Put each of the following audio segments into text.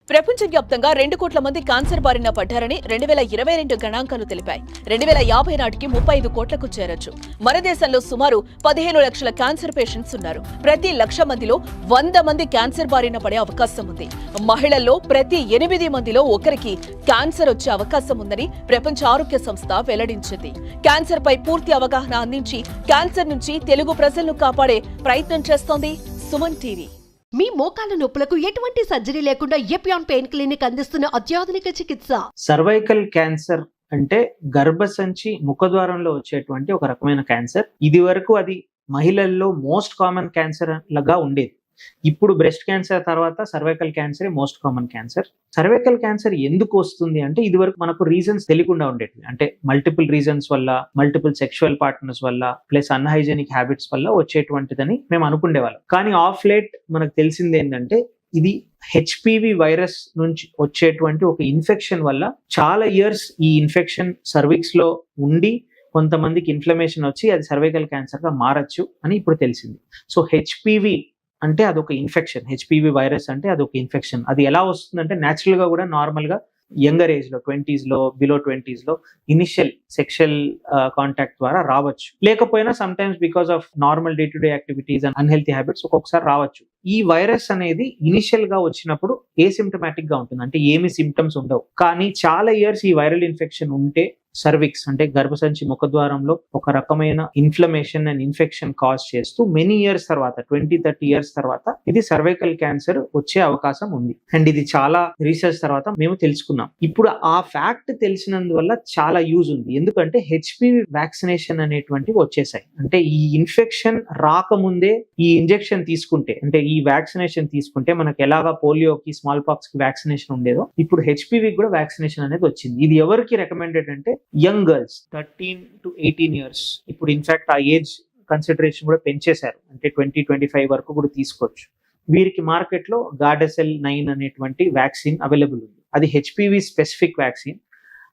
ప్రపంచవ్యాప్తంగా 2 కోట్ల మంది క్యాన్సర్ బారిన పడ్డారని 2022 గణాంకాలు తెలిపాయి. 2050 నాటికి 35 కోట్లకు చేరొచ్చు. మన దేశంలో సుమారు 15 లక్షల క్యాన్సర్ పేషెంట్స్ ఉన్నారు. ప్రతి 1,00,000 మందిలో 100 మంది క్యాన్సర్ బారిన పడే అవకాశం ఉంది. మహిళల్లో ప్రతి 8 మందిలో ఒకరికి క్యాన్సర్ వచ్చే అవకాశం ఉందని ప్రపంచ ఆరోగ్య సంస్థ వెల్లడించింది. క్యాన్సర్ పై పూర్తి అవగాహన అందించి క్యాన్సర్ నుంచి తెలుగు ప్రజలను కాపాడే ప్రయత్నం చేస్తోంది సుమన్ టీవీ. మీ మోకాళ్ళ నొప్పులకు ఎటువంటి సర్జరీ లేకుండా ఎపియాన్ పెయిన్ క్లినిక్ అందిస్తున్న అత్యాధునిక చికిత్స. సర్వైకల్ క్యాన్సర్ అంటే గర్భసంచి ముఖద్వారంలో వచ్చేటువంటి ఒక రకమైన క్యాన్సర్. ఇది వరకు అది మహిళల్లో మోస్ట్ కామన్ క్యాన్సర్ లాగా ఉండేది. ఇప్పుడు బ్రెస్ట్ క్యాన్సర్ తర్వాత cervical cancer most common cancer. Cervical cancer ఎందుకు వస్తుంది అంటే ఇది వరకు మనకు రీజన్స్ తెలియకుండా ఉండేది. అంటే మల్టిపుల్ రీజన్స్ వల్ల, మల్టిపుల్ సెక్షువల్ పార్ట్నర్స్ వల్ల, ప్లస్ అన్హైజెనిక్ హ్యాబిట్స్ వల్ల వచ్చేటువంటిదని మేము అనుకునేవాళ్ళం. కానీ ఆఫ్ లేట్ మనకు తెలిసింది ఏంటంటే ఇది హెచ్పివి వైరస్ నుంచి వచ్చేటువంటి ఒక ఇన్ఫెక్షన్ వల్ల చాలా ఇయర్స్ ఈ ఇన్ఫెక్షన్ సర్విక్స్ లో ఉండి కొంతమందికి ఇన్ఫ్లమేషన్ వచ్చి అది సర్వైకల్ క్యాన్సర్ గా మారచ్చు అని ఇప్పుడు తెలిసింది. సో హెచ్పివి అంటే అదొక ఇన్ఫెక్షన్. హెచ్పివి వైరస్ అంటే అదొక ఇన్ఫెక్షన్. అది ఎలా వస్తుందంటే న్యాచురల్ గా కూడా నార్మల్ గా యంగర్ ఏజ్ లో 20s లో, బిలో 20s లో ఇనిషియల్ సెక్షువల్ కాంటాక్ట్ ద్వారా రావచ్చు. లేకపోయినా some times because of normal day to day activities and unhealthy habits ఒక్కొక్కసారి రావచ్చు. ఈ వైరస్ అనేది ఇనిషియల్ గా వచ్చినప్పుడు ఏసిమ్టమాటిక్ గా ఉంటుంది, అంటే ఏమి సిమ్టమ్స్ ఉండవు. కానీ చాలా ఇయర్స్ ఈ వైరల్ ఇన్ఫెక్షన్ ఉంటే సర్విక్స్ అంటే గర్భసంచి ముఖద్వారంలో ఒక రకమైన ఇన్ఫ్లమేషన్ అండ్ ఇన్ఫెక్షన్ కాజ్ చేస్తూ మెనీ ఇయర్స్ తర్వాత 20-30 ఇయర్స్ తర్వాత ఇది సర్వైకల్ క్యాన్సర్ వచ్చే అవకాశం ఉంది. అండ్ ఇది చాలా రీసెర్చ్ తర్వాత మేము తెలుసుకున్నాం. ఇప్పుడు ఆ ఫ్యాక్ట్ తెలిసినందువల్ల చాలా యూజ్ ఉంది. ఎందుకంటే హెచ్పివి వ్యాక్సినేషన్ అనేటువంటివి వచ్చేసాయి. అంటే ఈ ఇన్ఫెక్షన్ రాకముందే ఈ ఇంజెక్షన్ తీసుకుంటే, అంటే ఈ వ్యాక్సినేషన్ తీసుకుంటే మనకు ఎలాగా పోలియోకి, స్మాల్ పాక్స్ కి వ్యాక్సినేషన్ ఉండేదో ఇప్పుడు హెచ్పివి కూడా వ్యాక్సినేషన్ అనేది వచ్చింది. ఇది ఎవరికి రికమెండెడ్ అంటే యంగ్ గర్ల్స్ 13 to 18 ఇయర్స్. ఇప్పుడు ఇన్ఫాక్ట్ ఆ ఏజ్ కన్సిడరేషన్ కూడా పెంచేశారు, అంటే 20-25 వరకు కూడా తీసుకోవచ్చు. వీరికి మార్కెట్ లో గార్డసెల్ 9 అనేటువంటి వ్యాక్సిన్ అవైలబుల్ ఉంది. అది హెచ్పివి స్పెసిఫిక్ వ్యాక్సిన్.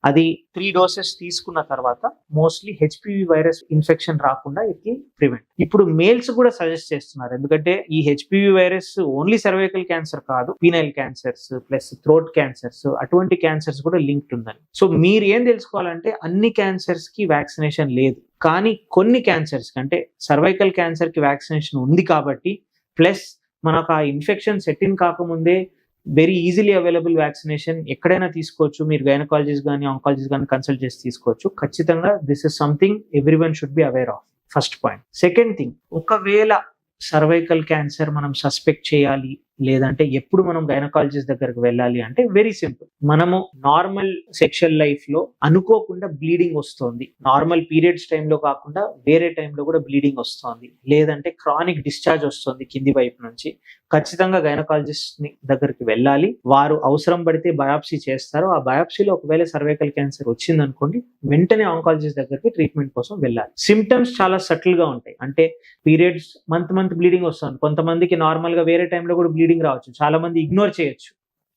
అది 3 doses తీసుకున్న తర్వాత మోస్ట్లీ హెచ్పివి వైరస్ ఇన్ఫెక్షన్ రాకుండా ఇది ప్రివెంట్. ఇప్పుడు మేల్స్ కూడా సజెస్ట్ చేస్తున్నారు, ఎందుకంటే ఈ HPV virus only cervical cancer కాదు, penile cancers plus throat cancers అటువంటి క్యాన్సర్స్ కూడా లింక్డ్ ఉందని. సో మీరు ఏం తెలుసుకోవాలంటే అన్ని క్యాన్సర్స్ కి వ్యాక్సినేషన్ లేదు, కానీ కొన్ని క్యాన్సర్స్ అంటే సర్వైకల్ క్యాన్సర్ కి వ్యాక్సినేషన్ ఉంది కాబట్టి, ప్లస్ మనకు ఆ ఇన్ఫెక్షన్ సెట్ ఇన్ కాకముందే వెరీ ఈజీలీ అవైలబుల్ వ్యాక్సినేషన్ ఎక్కడైనా తీసుకోవచ్చు. మీరు గైనకాలజిస్ట్ కానీ ఆంకాలజిస్ట్ కానీ కన్సల్ట్ చేసి తీసుకోవచ్చు. ఖచ్చితంగా this is something everyone should be aware of. First point. Second thing, ఒకవేళ సర్వైకల్ క్యాన్సర్ మనం సస్పెక్ట్ చేయాలి లేదంటే ఎప్పుడు మనం గైనకాలజిస్ట్ దగ్గరకు వెళ్ళాలి అంటే వెరీ సింపుల్. మనము నార్మల్ సెక్షువల్ లైఫ్ లో అనుకోకుండా బ్లీడింగ్ వస్తుంది, నార్మల్ పీరియడ్స్ టైంలో కాకుండా వేరే టైంలో కూడా బ్లీడింగ్ వస్తుంది, లేదంటే క్రానిక్ డిశ్చార్జ్ వస్తుంది కింది వైపు నుంచి, ఖచ్చితంగా గైనకాలజిస్ట్ దగ్గరికి వెళ్ళాలి. వారు అవసరం పడితే బయాప్సీ చేస్తారు. ఆ బయాప్సీలో ఒకవేళ సర్వైకల్ క్యాన్సర్ వచ్చింది అనుకోండి, వెంటనే ఆంకాలజిస్ట్ దగ్గరికి ట్రీట్మెంట్ కోసం వెళ్ళాలి. సిమ్టమ్స్ చాలా సటిల్ గా ఉంటాయి. అంటే పీరియడ్స్ మంత్ బ్లీడింగ్ వస్తుంది, కొంతమందికి నార్మల్ గా వేరే టైంలో కూడా బ్లీడింగ్ రావచ్చు. చాలా మంది ఇగ్నోర్ చేయొచ్చు,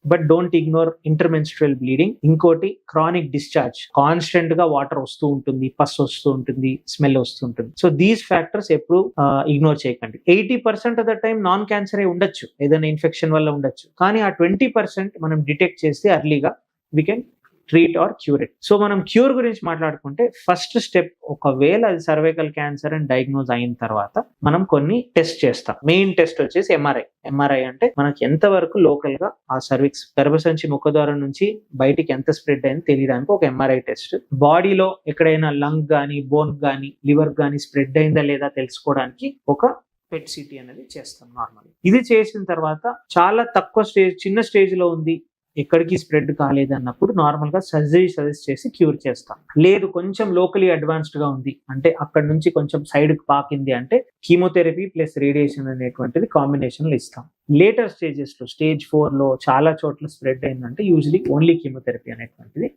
బట్ డోంట్ ఇగ్నోర్ ఇంటర్మెన్స్ట్రువల్ బ్లీడింగ్. ఇంకోటి క్రానిక్ డిశ్చార్జ్, కాన్స్టెంట్ గా వాటర్ వస్తూ ఉంటుంది, పస్ వస్తూ ఉంటుంది, స్మెల్ వస్తూ ఉంటుంది. సో దీస్ ఫ్యాక్టర్స్ ఎప్పుడు ఇగ్నోర్ చేయకండి. 80% of the time non cancer ఉండొచ్చు, ఏదైనా ఇన్ఫెక్షన్ వల్ల ఉండొచ్చు, కానీ ఆ 20% మనం డిటెక్ట్ చేస్తే అర్లీగా we can treat or cure it. So మనం క్యూర్ గురించి మాట్లాడుకుంటే ఫస్ట్ స్టెప్, ఒకవేళ అది సర్వైకల్ క్యాన్సర్ అని డయాగ్నోజ్ అయిన తర్వాత మనం కొన్ని టెస్ట్ చేస్తాం. మెయిన్ టెస్ట్ వచ్చేసి ఎంఆర్ఐ అంటే మనకి ఎంతవరకు లోకల్ గా ఆ సర్విక్స్ గర్భసంచి ముఖద్వారం నుంచి బయటికి ఎంత స్ప్రెడ్ అయింది తెలియడానికి ఒక ఎంఆర్ఐ టెస్ట్. బాడీలో ఎక్కడైనా లంగ్ గానీ, బోన్ గానీ, లివర్ గానీ స్ప్రెడ్ అయిందా లేదా తెలుసుకోవడానికి ఒక పెట్ సిటీ అనేది చేస్తాం నార్మల్. ఇది చేసిన తర్వాత చాలా తక్కువ స్టేజ్, చిన్న స్టేజ్ లో ఉంది, ఎక్కడికి స్ప్రెడ్ కాలేదు అన్నప్పుడు నార్మల్ గా సర్జరీ సజెస్ట్ చేసి క్యూర్ చేస్తాం. లేదు కొంచెం లోకలీ అడ్వాన్స్డ్ గా ఉంది అంటే అక్కడ నుంచి కొంచెం సైడ్ కి పాకింది అంటే కీమోథెరపీ ప్లస్ రేడియేషన్ అనేటువంటిది కాంబినేషన్ లో ఇస్తాం. లేటర్ స్టేజెస్ లో స్టేజ్ 4 లో చాలా చోట్ల స్ప్రెడ్ అయిందంటే యూజువలీ ఓన్లీ కీమోథెరపీ అనేటువంటిది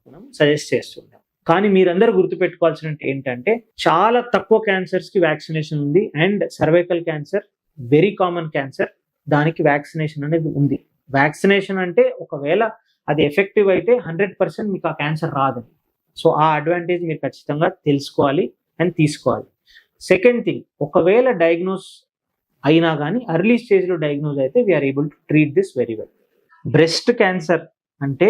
మనం సజెస్ట్ చేస్తుంటాం. కానీ మీరందరూ గుర్తుపెట్టుకోవాల్సిన ఏంటంటే చాలా తక్కువ క్యాన్సర్స్ కి వ్యాక్సినేషన్ ఉంది, and cervical cancer very common cancer, దానికి వ్యాక్సినేషన్ అనేది ఉంది. వ్యాక్సినేషన్ అంటే ఒకవేళ అది ఎఫెక్టివ్ అయితే 100% మీకు ఆ క్యాన్సర్ రాదని. సో ఆ అడ్వాంటేజ్ మీరు ఖచ్చితంగా తెలుసుకోవాలి అండ్ తీసుకోవాలి. సెకండ్ థింగ్, ఒకవేళ డయాగ్నోస్ అయినా కానీ ఎర్లీ స్టేజ్ లో డయాగ్నోజ్ అయితే we're able to treat this very well. Breast cancer అంటే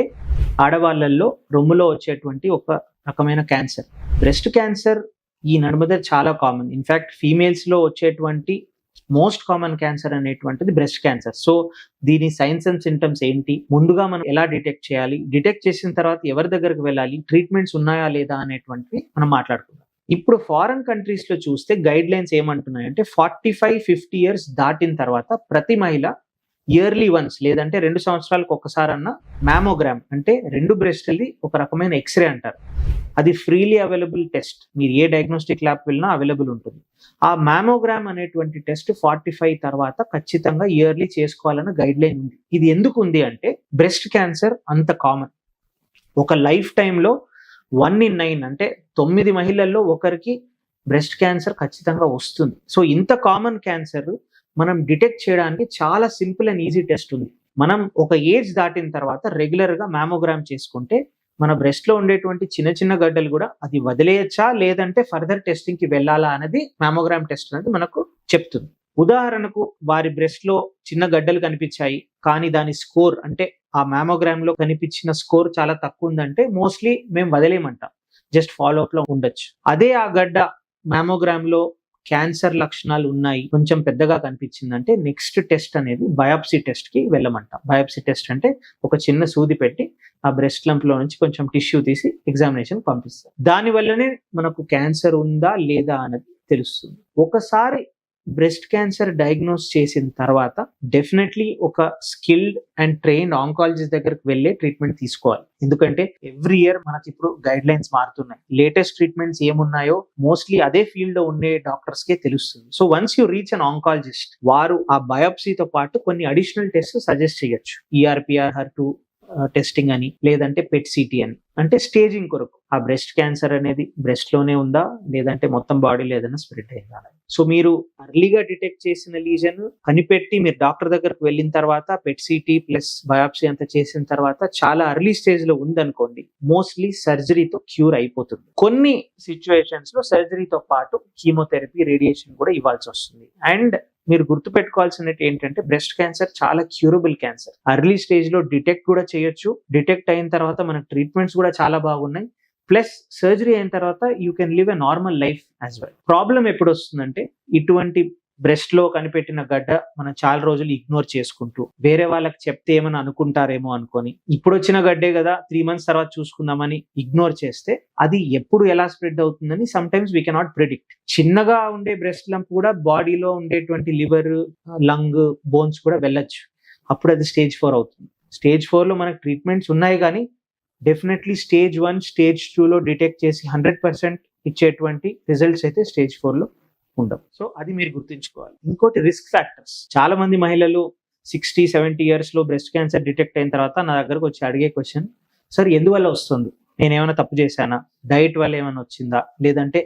ఆడవాళ్ళల్లో రొమ్ములో వచ్చేటువంటి ఒక రకమైన క్యాన్సర్. బ్రెస్ట్ క్యాన్సర్ ఈ నడుమద చాలా కామన్. ఇన్ఫాక్ట్ ఫీమేల్స్ లో వచ్చేటువంటి మోస్ట్ కామన్ క్యాన్సర్ అనేటువంటిది బ్రెస్ట్ క్యాన్సర్. సో దీని సైన్స్ అండ్ సింటమ్స్ ఏంటి, ముందుగా మనం ఎలా డిటెక్ట్ చేయాలి, డిటెక్ట్ చేసిన తర్వాత ఎవరి దగ్గరకు వెళ్ళాలి, ట్రీట్మెంట్స్ ఉన్నాయా లేదా అనేటువంటివి మనం మాట్లాడుకుందాం. ఇప్పుడు ఫారెన్ కంట్రీస్ లో చూస్తే గైడ్ లైన్స్ ఏమంటున్నాయంటే 45-50 ఇయర్స్ దాటిన తర్వాత ప్రతి మహిళ ఇయర్లీ వన్స్ లేదంటే 2 సంవత్సరాలకు ఒక్కసారన్నా మ్యామోగ్రామ్ అంటే 2 బ్రెస్ట్లది ఒక రకమైన ఎక్స్రే అంటారు. అది ఫ్రీలీ అవైలబుల్ టెస్ట్. మీరు ఏ డయాగ్నోస్టిక్ ల్యాబ్ వెళ్ళినా అవైలబుల్ ఉంటుంది. ఆ మ్యామోగ్రామ్ అనేటువంటి టెస్ట్ 45 తర్వాత ఖచ్చితంగా ఇయర్లీ చేసుకోవాలన్న గైడ్ లైన్ ఉంది. ఇది ఎందుకు ఉంది అంటే బ్రెస్ట్ క్యాన్సర్ అంత కామన్. ఒక లైఫ్ టైంలో 1 in 9 అంటే 9 మహిళల్లో ఒకరికి బ్రెస్ట్ క్యాన్సర్ ఖచ్చితంగా వస్తుంది. సో ఇంత కామన్ క్యాన్సర్ మనం డిటెక్ట్ చేయడానికి చాలా సింపుల్ అండ్ ఈజీ టెస్ట్ ఉంది. మనం ఒక ఏజ్ దాటిన తర్వాత రెగ్యులర్ గా మ్యామోగ్రామ్ చేసుకుంటే మన బ్రెస్ట్ లో ఉండేటువంటి చిన్న చిన్న గడ్డలు కూడా అది వదిలేయచ్చా లేదంటే ఫర్దర్ టెస్టింగ్ కి వెళ్ళాలా అనేది మ్యామోగ్రామ్ టెస్ట్ అనేది మనకు చెప్తుంది. ఉదాహరణకు వారి బ్రెస్ట్ లో చిన్న గడ్డలు కనిపించాయి కానీ దాని స్కోర్ అంటే ఆ మ్యామోగ్రామ్ లో కనిపించిన స్కోర్ చాలా తక్కువ ఉందంటే మోస్ట్లీ మేము వదిలేయమంటాం, జస్ట్ ఫాలో అప్ లో ఉండొచ్చు. అదే ఆ గడ్డ మ్యామోగ్రామ్ లో క్యాన్సర్ లక్షణాలు ఉన్నాయి, కొంచెం పెద్దగా కనిపించిందంటే నెక్స్ట్ టెస్ట్ అనేది బయాప్సీ టెస్ట్ కి వెళ్ళమంటాం. బయాప్సీ టెస్ట్ అంటే ఒక చిన్న సూది పెట్టి ఆ బ్రెస్ట్ లంప్ లో నుంచి కొంచెం టిష్యూ తీసి ఎగ్జామినేషన్ పంపిస్తారు. దాని వల్లనే మనకు క్యాన్సర్ ఉందా లేదా అనేది తెలుస్తుంది. ఒకసారి బ్రెస్ట్ క్యాన్సర్ డయాగ్నోస్ చేసిన తర్వాత డెఫినెట్లీ ఒక స్కిల్డ్ అండ్ ట్రైన్డ్ ఆంకాలజిస్ట్ దగ్గరకు వెళ్ళే ట్రీట్మెంట్ తీసుకోవాలి. ఎందుకంటే ఎవ్రీ ఇయర్ మనకి ఇప్పుడు గైడ్ లైన్స్ మారుతున్నాయి. లేటెస్ట్ ట్రీట్మెంట్స్ ఏమున్నాయో మోస్ట్లీ అదే ఫీల్డ్ లో ఉండే డాక్టర్స్ కే తెలుస్తుంది. So once you reach an oncologist, వారు ఆ బయాప్సీతో పాటు కొన్ని అడిషనల్ టెస్ట్ సజెస్ట్ చేయొచ్చు. ERPR HER2 టెస్టింగ్ అని లేదంటే పెట్ సిటీ అని, అంటే స్టేజింగ్ కొరకు ఆ బ్రెస్ట్ క్యాన్సర్ అనేది బ్రెస్ట్ లోనే ఉందా లేదంటే మొత్తం బాడీలో ఏదైనా స్ప్రెడ్ అయిందా. సో మీరు అర్లీగా డిటెక్ట్ చేసిన లీజన్ కనిపెట్టి మీరు డాక్టర్ దగ్గరకు వెళ్ళిన తర్వాత పెట్ సిటీ ప్లస్ బయాప్సీ అంతా చేసిన తర్వాత చాలా అర్లీ స్టేజ్ లో ఉందనుకోండి, మోస్ట్లీ సర్జరీతో క్యూర్ అయిపోతుంది. కొన్ని సిచ్యువేషన్స్ లో సర్జరీతో పాటు కీమోథెరపీ, రేడియేషన్ కూడా ఇవ్వాల్సి వస్తుంది. అండ్ మీరు గుర్తుపెట్టుకోవాల్సినట్టు ఏంటంటే బ్రెస్ట్ క్యాన్సర్ చాలా క్యూరబుల్ క్యాన్సర్. అర్లీ స్టేజ్ లో డిటెక్ట్ కూడా చేయొచ్చు. డిటెక్ట్ అయిన తర్వాత మన ట్రీట్మెంట్స్ కూడా చాలా బాగున్నాయి. ప్లస్ సర్జరీ అయిన తర్వాత you can live a normal life as well. Problem ఎప్పుడు వస్తుందంటే ఇటువంటి బ్రెస్ట్ లో కనిపెట్టిన గడ్డ మనం చాలా రోజులు ఇగ్నోర్ చేసుకుంటూ వేరే వాళ్ళకి చెప్తే ఏమని అనుకుంటారేమో అనుకొని ఇప్పుడు వచ్చిన గడ్డే కదా 3 months తర్వాత చూసుకుందామని ఇగ్నోర్ చేస్తే అది ఎప్పుడు ఎలా స్ప్రెడ్ అవుతుందని some times we cannot predict. చిన్నగా ఉండే బ్రెస్ట్ లంప్ కూడా బాడీలో ఉండేటువంటి లివర్, లంగ్, బోన్స్ కూడా వెళ్ళొచ్చు. అప్పుడు అది స్టేజ్ 4 అవుతుంది. స్టేజ్ 4 లో మనకు ట్రీట్మెంట్స్ ఉన్నాయి కానీ డెఫినెట్లీ స్టేజ్ 1, స్టేజ్ 2 లో డిటెక్ట్ చేసి 100% ఇచ్చేటువంటి రిజల్ట్స్ అయితే స్టేజ్ 4 లో ఉండవు. సో అది మీరు గుర్తుంచుకోవాలి. ఇంకోటి రిస్క్ ఫ్యాక్టర్స్. చాలా మంది మహిళలు 60-70 ఇయర్స్ లో బ్రెస్ట్ క్యాన్సర్ డిటెక్ట్ అయిన తర్వాత నా దగ్గరకు వచ్చి అడిగే క్వశ్చన్, సార్ ఎందువల్ల వస్తుంది, నేను ఏమైనా తప్పు చేశానా, డైట్ వల్ల ఏమైనా వచ్చిందా, లేదంటే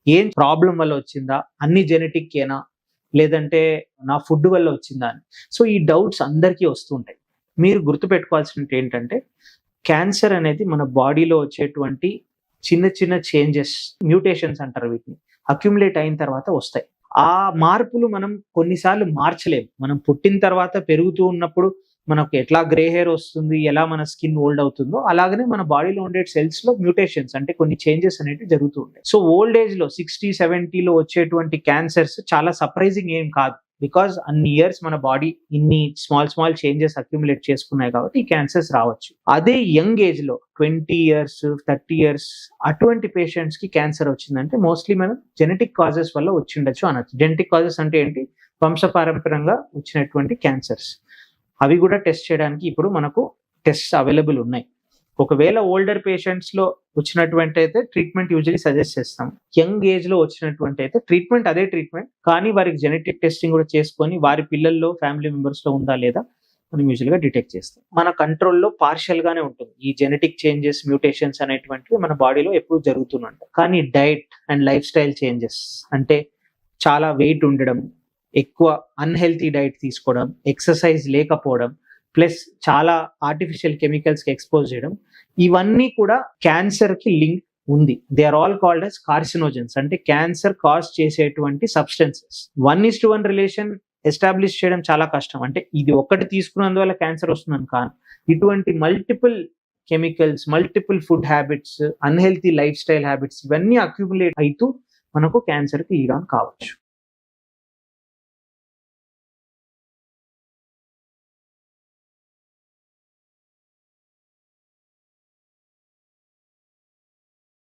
ఏం ప్రాబ్లం వల్ల వచ్చిందా, అన్ని జెనెటిక్ ఏనా, లేదంటే నా ఫుడ్ వల్ల వచ్చిందా అని. సో ఈ డౌట్స్ అందరికీ వస్తుంటాయి. మీరు గుర్తుపెట్టుకోవాల్సినట్టు ఏంటంటే క్యాన్సర్ అనేది మన బాడీలో వచ్చేటువంటి చిన్న చిన్న చేంజెస్, మ్యూటేషన్స్ అంటారు వీటిని, అక్యుములేట్ అయిన తర్వాత వస్తాయి. ఆ మార్పులు మనం కొన్నిసార్లు మార్చలేము. మనం పుట్టిన తర్వాత పెరుగుతూ ఉన్నప్పుడు మనకు ఎట్లా గ్రే హెయిర్ వస్తుంది, ఎలా మన స్కిన్ ఓల్డ్ అవుతుందో అలాగనే మన బాడీలో ఉండే సెల్స్ లో మ్యూటేషన్స్ అంటే కొన్ని చేంజెస్ అనేవి జరుగుతూ ఉంటాయి. సో ఓల్డ్ ఏజ్ లో 60-70 వచ్చేటువంటి క్యాన్సర్స్ చాలా సర్ప్రైజింగ్ ఏం కాదు. బికాస్ అన్ని ఇయర్స్ మన బాడీ ఇన్ని స్మాల్ చేంజెస్ అక్యుములేట్ చేసుకున్నాయి కాబట్టి ఈ క్యాన్సర్స్ రావచ్చు. అదే యంగ్ ఏజ్ లో 20 years, 30 years అటువంటి పేషెంట్స్ కి క్యాన్సర్ వచ్చిందంటే మోస్ట్లీ మనం జెనెటిక్ కాజెస్ వల్ల వచ్చిండొచ్చు అనొచ్చు. జెనెటిక్ కాజెస్ అంటే ఏంటి, వంశపారంపర్యంగా వచ్చినటువంటి క్యాన్సర్స్. అవి కూడా టెస్ట్ చేయడానికి ఇప్పుడు మనకు టెస్ట్ అవైలబుల్ ఉన్నాయి. ఒకవేళ ఓల్డర్ పేషెంట్స్ లో వచ్చినటువంటి అయితే ట్రీట్మెంట్ యూజువల్లీ సజెస్ట్ చేస్తాం. యంగ్ ఏజ్ లో వచ్చినటువంటి అయితే ట్రీట్మెంట్ అదే ట్రీట్మెంట్, కానీ వారికి జెనెటిక్ టెస్టింగ్ కూడా చేసుకొని వారి పిల్లల్లో, ఫ్యామిలీ మెంబర్స్ లో ఉందా లేదా మనం యూజువల్ గా డిటెక్ట్ చేస్తాం. మన కంట్రోల్లో పార్షియల్ గానే ఉంటుంది. ఈ జెనెటిక్ చేంజెస్, మ్యూటేషన్స్ అనేటువంటివి మన బాడీలో ఎప్పుడు జరుగుతుంటాయి. కానీ diet and lifestyle changes అంటే చాలా వెయిట్ ఉండడం, ఎక్కువ అన్హెల్తీ డైట్ తీసుకోవడం, ఎక్సర్సైజ్ లేకపోవడం, ప్లస్ చాలా ఆర్టిఫిషియల్ కెమికల్స్ కి ఎక్స్పోజ్ చేయడం, ఇవన్నీ కూడా క్యాన్సర్ కి లింక్ ఉంది. They are all called as carcinogens, అంటే క్యాన్సర్ కాజ్ చేసేటువంటి సబ్స్టెన్సెస్. 1:1 రిలేషన్ ఎస్టాబ్లిష్ చేయడం చాలా కష్టం. అంటే ఇది ఒక్కటి తీసుకున్నందువల్ల క్యాన్సర్ వస్తుందని కాదు, ఇటువంటి multiple chemicals, multiple food habits, unhealthy life style habits ఇవన్నీ అక్యుములేట్ అవుతూ మనకు క్యాన్సర్కి ఈరాన్ కావచ్చు.